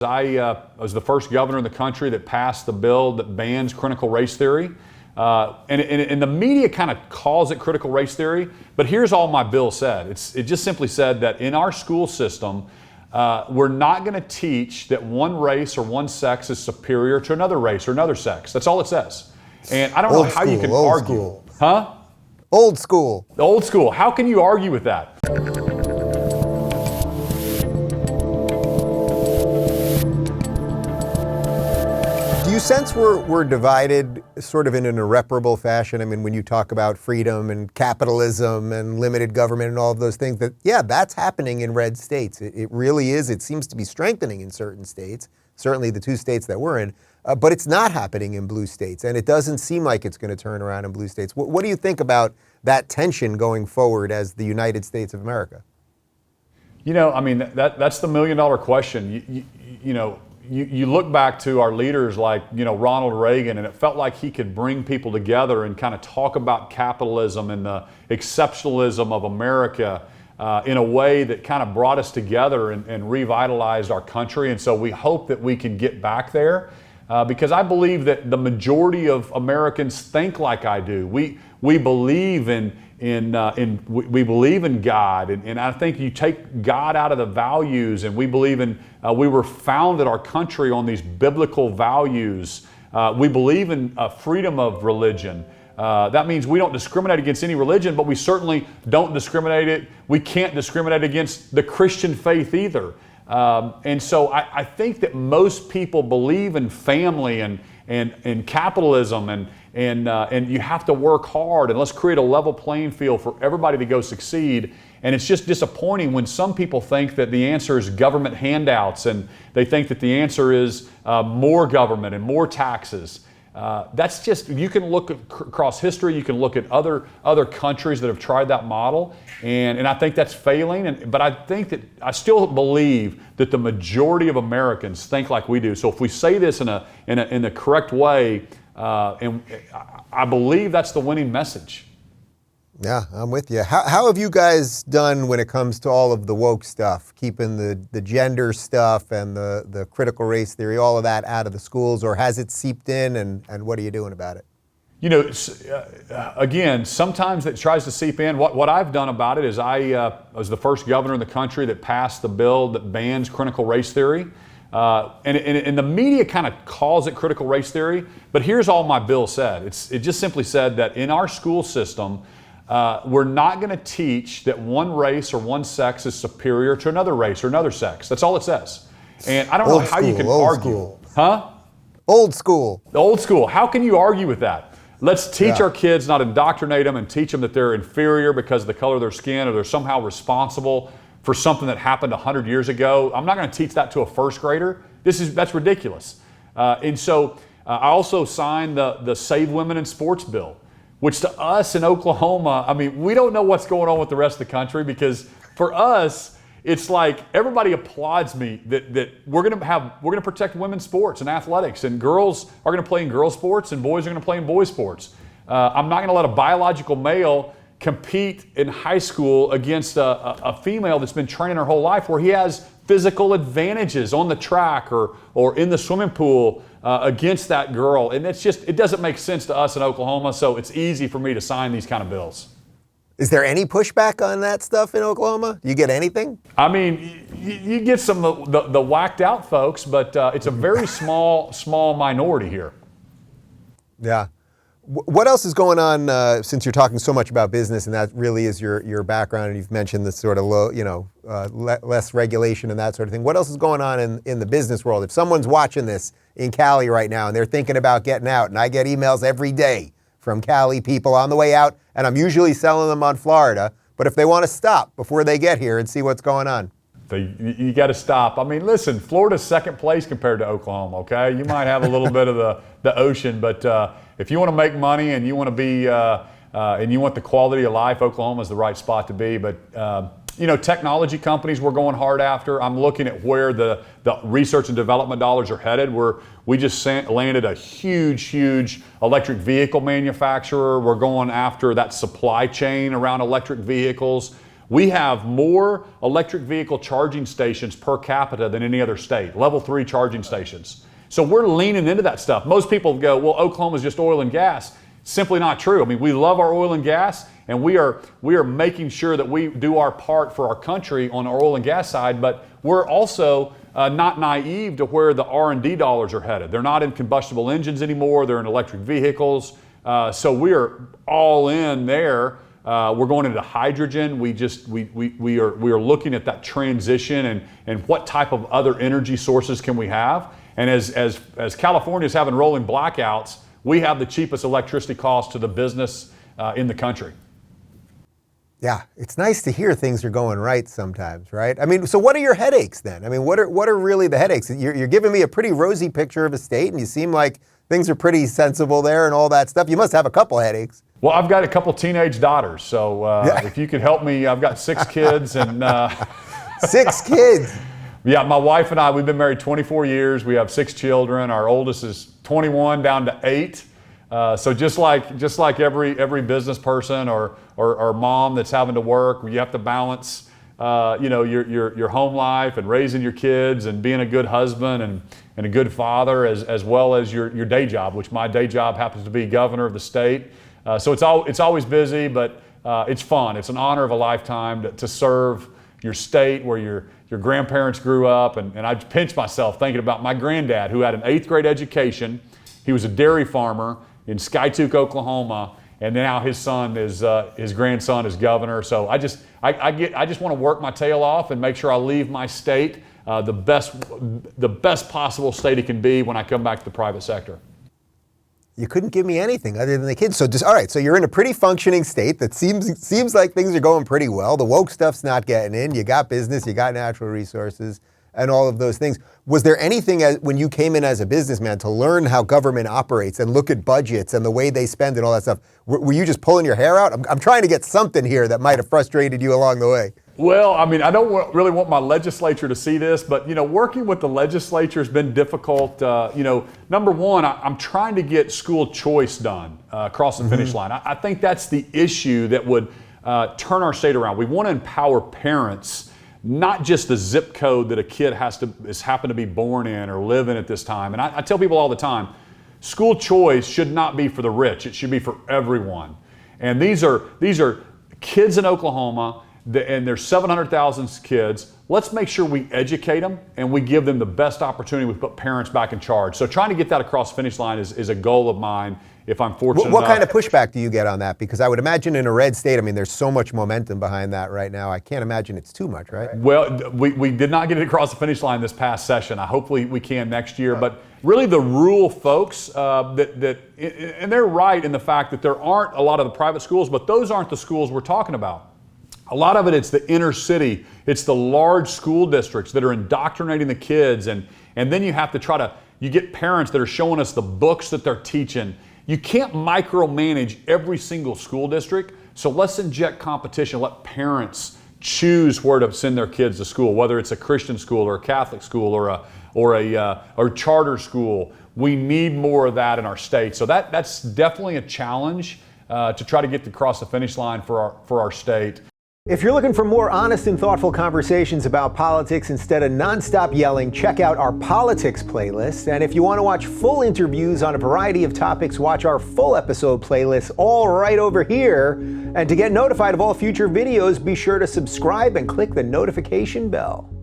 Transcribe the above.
I was the first governor in the country that passed the bill that bans critical race theory. And the media kind of calls it critical race theory, but here's all my bill said. It just simply said that in our school system, we're not going to teach that one race or one sex is superior to another race or another sex. That's all it says. And I don't know how you can argue. Huh? Old school. Old school. How can you argue with that? Do you sense we're divided sort of in an irreparable fashion? I mean, when you talk about freedom and capitalism and limited government and all of those things, that, yeah, that's happening in red states. It really is. It seems to be strengthening in certain states, certainly the two states that we're in, but it's not happening in blue states, and it doesn't seem like it's going to turn around in blue states. What do you think about that tension going forward as the United States of America? You know, I mean, that's the million-dollar question. You look back to our leaders like, Ronald Reagan, and it felt like he could bring people together and kind of talk about capitalism and the exceptionalism of America in a way that kind of brought us together and revitalized our country. And so we hope that we can get back there because I believe that the majority of Americans think like I do. We believe we believe in God, and I think you take God out of the values, and we believe in, we were founded our country on these biblical values. We believe in freedom of religion. That means we don't discriminate against any religion, but we certainly don't discriminate we can't discriminate against the Christian faith either. And so I think that most people believe in family and capitalism and you have to work hard, and let's create a level playing field for everybody to go succeed. And it's just disappointing when some people think that the answer is government handouts, and they think that the answer is more government and more taxes. That's just, you can look across history, you can look at other countries that have tried that model, and I think that's failing. But I think that I still believe that the majority of Americans think like we do. So if we say this in the correct way, and I believe that's the winning message. Yeah, I'm with you. How have you guys done when it comes to all of the woke stuff, keeping the gender stuff and the critical race theory, all of that out of the schools, or has it seeped in, and what are you doing about it? Again, sometimes it tries to seep in. What I've done about it is I was the first governor in the country that passed the bill that bans critical race theory. And the media kind of calls it critical race theory, but here's all my bill said. It just simply said that in our school system, we're not going to teach that one race or one sex is superior to another race or another sex. That's all it says. And I don't know how you can argue. Huh? Old school. Old school. How can you argue with that? Let's teach our kids, not indoctrinate them and teach them that they're inferior because of the color of their skin, or they're somehow responsible for something that happened 100 years ago. I'm not going to teach that to a first grader. That's ridiculous. And so I also signed the Save Women in Sports bill, which to us in Oklahoma, I mean, we don't know what's going on with the rest of the country, because for us, it's like everybody applauds me that we're going to protect women's sports and athletics, and girls are going to play in girls sports and boys are going to play in boys sports. I'm not going to let a biological male compete in high school against a female that's been training her whole life, where he has physical advantages on the track or in the swimming pool against that girl. And it doesn't make sense to us in Oklahoma, so it's easy for me to sign these kind of bills. Is there any pushback on that stuff in Oklahoma? Do you get anything? I mean, you get some of the whacked out folks, but it's a very small minority here. Yeah. What else is going on, since you're talking so much about business, and that really is your background, and you've mentioned this sort of low, less regulation and that sort of thing. What else is going on in the business world? If someone's watching this in Cali right now and they're thinking about getting out, and I get emails every day from Cali people on the way out, and I'm usually selling them on Florida, but if they want to stop before they get here and see what's going on. You got to stop. I mean, listen, Florida's second place compared to Oklahoma, okay? You might have a little bit of the ocean, but if you want to make money and you want to be, and you want the quality of life, Oklahoma's the right spot to be. But, technology companies we're going hard after. I'm looking at where the research and development dollars are headed. We just landed a huge electric vehicle manufacturer. We're going after that supply chain around electric vehicles. We have more electric vehicle charging stations per capita than any other state, level 3 charging stations. So we're leaning into that stuff. Most people go, well, Oklahoma's just oil and gas. Simply not true. I mean, we love our oil and gas, and we are making sure that we do our part for our country on our oil and gas side, but we're also not naive to where the R&D dollars are headed. They're not in combustible engines anymore. They're in electric vehicles. So we are all in there. We're going into hydrogen. We are looking at that transition and what type of other energy sources can we have. And as California is having rolling blackouts, we have the cheapest electricity cost to the business in the country. Yeah, it's nice to hear things are going right sometimes, right? I mean, so what are your headaches then? I mean, what are really the headaches? You're giving me a pretty rosy picture of a state, and you seem like things are pretty sensible there and all that stuff. You must have a couple headaches. Well, I've got a couple teenage daughters, so if you could help me, I've got 6 kids and 6 kids. Yeah, my wife and I, we've been married 24 years. We have 6 children. Our oldest is 21 down to 8. So just like every business person or mom that's having to work, you have to balance your home life and raising your kids and being a good husband and a good father as well as your day job, which my day job happens to be governor of the state. So it's always busy, but it's fun. It's an honor of a lifetime to serve your state where your grandparents grew up. And I pinch myself thinking about my granddad who had an 8th grade education. He was a dairy farmer in Skytook, Oklahoma, and now his grandson is governor. So I just want to work my tail off and make sure I leave my state the best possible state it can be when I come back to the private sector. You couldn't give me anything other than the kids. So all right, so you're in a pretty functioning state that seems like things are going pretty well. The woke stuff's not getting in. You got business, you got natural resources, and all of those things. Was there anything when you came in as a businessman to learn how government operates and look at budgets and the way they spend and all that stuff? Were you just pulling your hair out? I'm trying to get something here that might have frustrated you along the way. Well, I mean, I don't really want my legislature to see this, but, working with the legislature has been difficult. Number one, I'm trying to get school choice done across the finish line. I think that's the issue that would turn our state around. We want to empower parents, not just the zip code that a kid is happen to be born in or live in at this time. And I tell people all the time, school choice should not be for the rich. It should be for everyone. And these are kids in Oklahoma, and there's 700,000 kids. Let's make sure we educate them and we give them the best opportunity. We put parents back in charge. So trying to get that across the finish line is a goal of mine if I'm fortunate What enough. kind of pushback do you get on that? Because I would imagine in a red state, I mean, there's so much momentum behind that right now. I can't imagine it's too much, right? Well, we did not get it across the finish line this past session. Hopefully we can next year. But really the rural folks, and they're right in the fact that there aren't a lot of the private schools, but those aren't the schools we're talking about. A lot of it's the inner city. It's the large school districts that are indoctrinating the kids. And then you have to you get parents that are showing us the books that they're teaching. You can't micromanage every single school district. So let's inject competition. Let parents choose where to send their kids to school, whether it's a Christian school or a Catholic school or a charter school. We need more of that in our state. So that's definitely a challenge to try to get across the finish line for our state. If you're looking for more honest and thoughtful conversations about politics instead of nonstop yelling, check out our politics playlist. And if you want to watch full interviews on a variety of topics, watch our full episode playlist all right over here. And to get notified of all future videos, be sure to subscribe and click the notification bell.